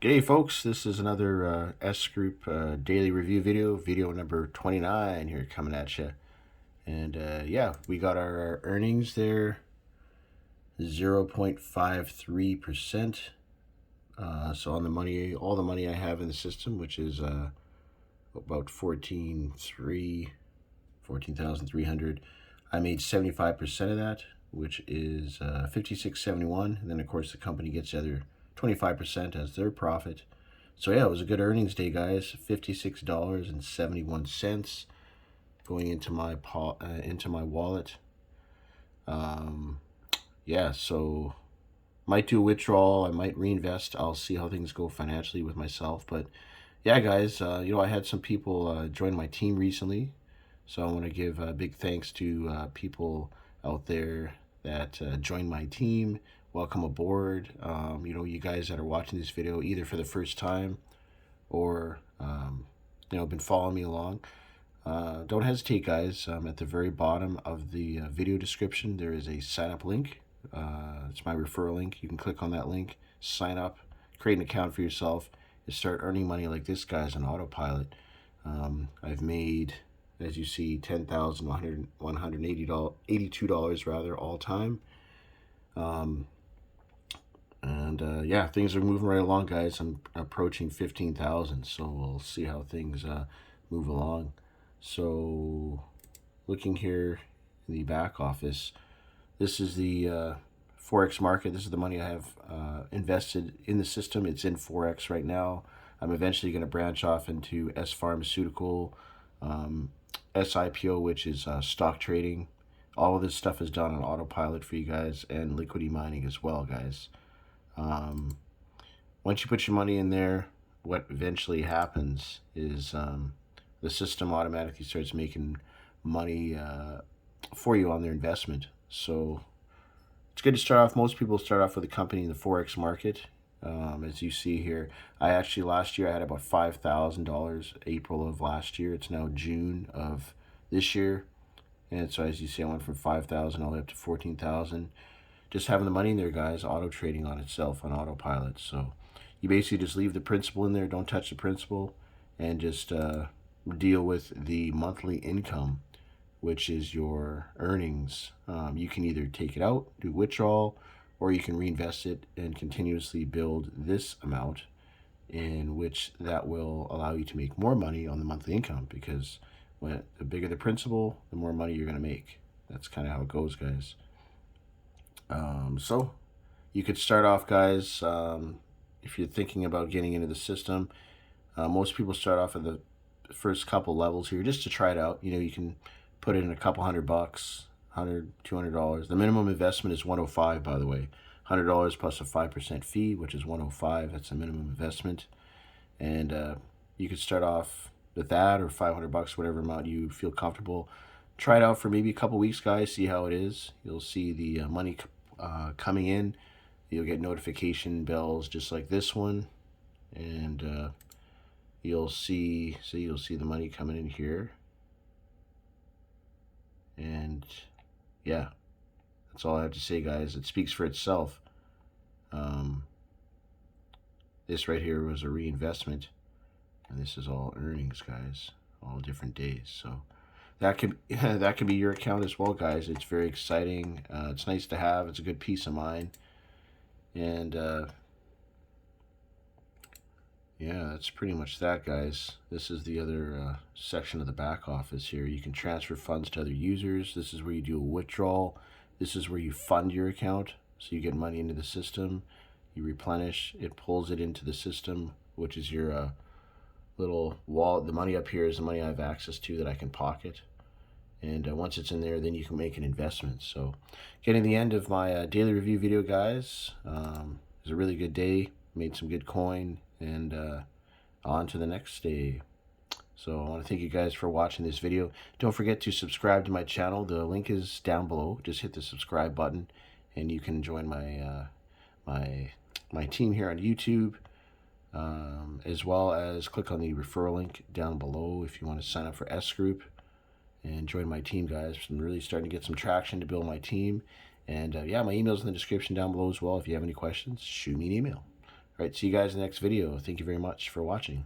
G'day folks, this is another S Group daily review video number 29 here coming at you. And yeah, we got our earnings there, 0.53%. So on the money, all the money I have in the system, which is about 14,300, I made 75% of that, which is 56.71. And then of course the company gets the other 25% as their profit. So yeah, it was a good earnings day, guys. $56.71 going into my wallet. Yeah, so might do a withdrawal. I might reinvest. I'll see how things go financially with myself. But yeah, guys, I had some people join my team recently, so I want to give big thanks to people out there that joined my team. Welcome aboard. You guys that are watching this video either for the first time or been following me along. Don't hesitate, guys. At the very bottom of the video description, there is a sign up link. It's my referral link. You can click on that link, sign up, create an account for yourself, and start earning money like this, guys, on autopilot. I've made, as you see, $10,182 rather all time. Yeah, things are moving right along, guys. I'm approaching 15,000, so we'll see how things move along. So looking here in the back office, this is the Forex market. This is the money I have invested in the system. It's in Forex right now. I'm eventually going to branch off into S Pharmaceutical, SIPO, which is stock trading. All of this stuff is done on autopilot for you guys, and liquidity mining as well, guys. Once you put your money in there, what eventually happens is the system automatically starts making money for you on their investment. So it's good to start off. Most people start off with a company in the Forex market. As you see here, last year I had about $5,000 April of last year. It's now June of this year. And so as you see, I went from 5,000 all the way up to 14,000. Just having the money in there, guys, auto trading on itself on autopilot. So you basically just leave the principal in there, don't touch the principal, and just deal with the monthly income, which is your earnings. You can either take it out, do withdrawal, or you can reinvest it and continuously build this amount, in which that will allow you to make more money on the monthly income, because the bigger the principal, the more money you're going to make. That's kind of how it goes, guys. So you could start off, guys, if you're thinking about getting into the system. Most people start off at the first couple levels here just to try it out. You can put in a couple $100, $100, $200. The minimum investment is $105, by the way. $100 plus a 5% fee, which is $105. That's the minimum investment. And you could start off with that, or $500, whatever amount you feel comfortable. Try it out for maybe a couple weeks, guys. See how it is. You'll see the money coming in. You'll get notification bells just like this one, and you'll see the money coming in here. And yeah, that's all I have to say, guys. It speaks for itself. This right here was a reinvestment, and this is all earnings, guys, all different days. So that could be your account as well, guys. It's very exciting. It's nice to have. It's a good peace of mind. And yeah, that's pretty much that, guys. This is the other section of the back office here. You can transfer funds to other users. This is where you do a withdrawal. This is where you fund your account. So you get money into the system. You replenish. It pulls it into the system, which is your little wallet. The money up here is the money I have access to that I can pocket. And once it's in there, then you can make an investment. So getting the end of my daily review video, guys. It was a really good day. Made some good coin. And on to the next day. So I want to thank you guys for watching this video. Don't forget to subscribe to my channel. The link is down below. Just hit the subscribe button, and you can join my my team here on YouTube, as well as click on the referral link down below if you want to sign up for S Group and join my team, guys. I'm really starting to get some traction to build my team. And yeah, my email's in the description down below as well. If you have any questions, shoot me an email. All right, see you guys in the next video. Thank you very much for watching.